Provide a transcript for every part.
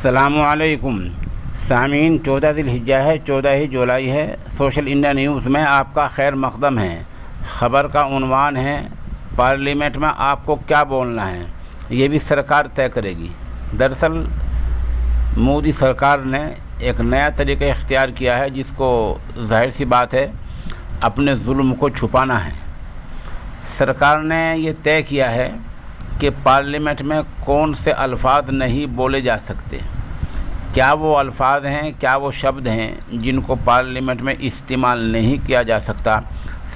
अस्सलामुअलैकुम सामीन, 14 ज़िलहिज्जा है, 14 जुलाई है। सोशल इंडिया न्यूज़ में आपका खैर मक़दम है। ख़बर का उन्वान है, पार्लियामेंट में आपको क्या बोलना है ये भी सरकार तय करेगी। दरअसल मोदी सरकार ने एक नया तरीका इख्तियार किया है, जिसको ज़ाहिर सी बात है अपने जुल्म को छुपाना है। सरकार ने ये तय किया है कि पार्लियामेंट में कौन से अल्फाज नहीं बोले जा सकते, क्या वो अल्फाज हैं, क्या वो शब्द हैं जिनको पार्लियामेंट में इस्तेमाल नहीं किया जा सकता।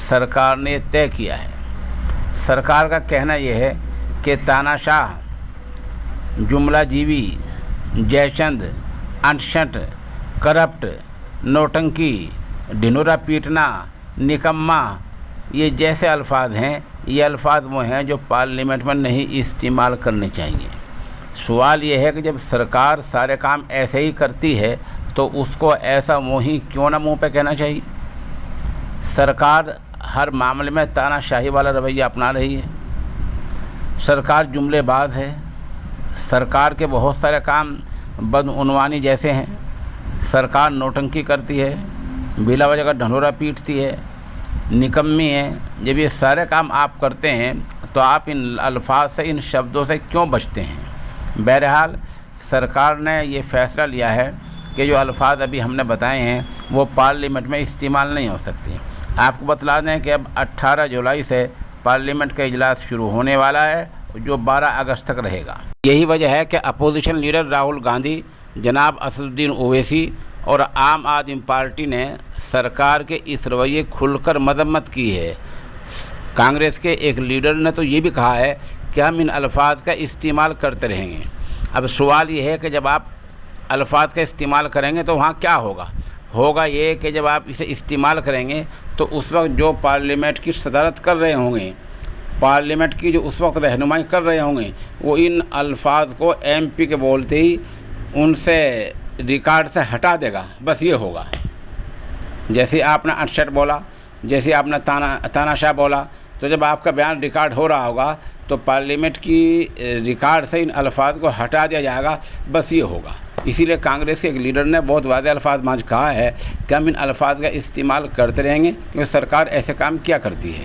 सरकार ने तय किया है। सरकार का कहना यह है कि तानाशाह, जुमलाजीवी, जयचंद, अनशट, करप्ट, नौटंकी, ढिंढोरा पीटना, निकम्मा, ये जैसे अल्फाज हैं, ये अल्फाज वो हैं जो पार्लियामेंट में नहीं इस्तेमाल करने चाहिए। सवाल ये है कि जब सरकार सारे काम ऐसे ही करती है तो उसको ऐसा वही क्यों ना मुंह पे कहना चाहिए। सरकार हर मामले में तानाशाही वाला रवैया अपना रही है। सरकार जुमलेबाज है। सरकार के बहुत सारे काम बदउनवानी जैसे हैं। सरकार नौटंकी करती है, बिला वजह का ढंढोरा पीटती है, निकम्मी है। जब ये सारे काम आप करते हैं तो आप इन अल्फाज से, इन शब्दों से क्यों बचते हैं। बहरहाल सरकार ने ये फ़ैसला लिया है कि जो अल्फाज अभी हमने बताए हैं वो पार्लियामेंट में इस्तेमाल नहीं हो सकते। आपको बतला दें कि अब 18 जुलाई से पार्लियामेंट का इजलास शुरू होने वाला है, जो 12 अगस्त तक रहेगा। यही वजह है कि अपोजिशन लीडर राहुल गांधी, जनाब असदुद्दीन ओवैसी और आम आदमी पार्टी ने सरकार के इस रवैये खुलकर मजम्मत की है। कांग्रेस के एक लीडर ने तो ये भी कहा है कि हम इन अल्फाज का इस्तेमाल करते रहेंगे। अब सवाल ये है कि जब आप अल्फाज का इस्तेमाल करेंगे तो वहाँ क्या होगा। होगा ये कि जब आप इसे इस्तेमाल करेंगे तो उस वक्त जो पार्लियामेंट की सदारत कर रहे होंगे, पार्लियामेंट की जो उस वक्त रहनुमाई कर रहे होंगे, वो इन अल्फाज को MP के बोलते ही उनसे रिकॉर्ड से हटा देगा। बस ये होगा। जैसे आपने अनशट बोला, जैसे आपने तानाशाह बोला, तो जब आपका बयान रिकॉर्ड हो रहा होगा तो पार्लियामेंट की रिकॉर्ड से इन अल्फाज को हटा दिया जाएगा। बस ये होगा। इसीलिए कांग्रेस के एक लीडर ने बहुत वाज़ेह अल्फाज में कहा है कि हम इन अल्फाज का इस्तेमाल करते रहेंगे, क्योंकि सरकार ऐसे काम किया करती है।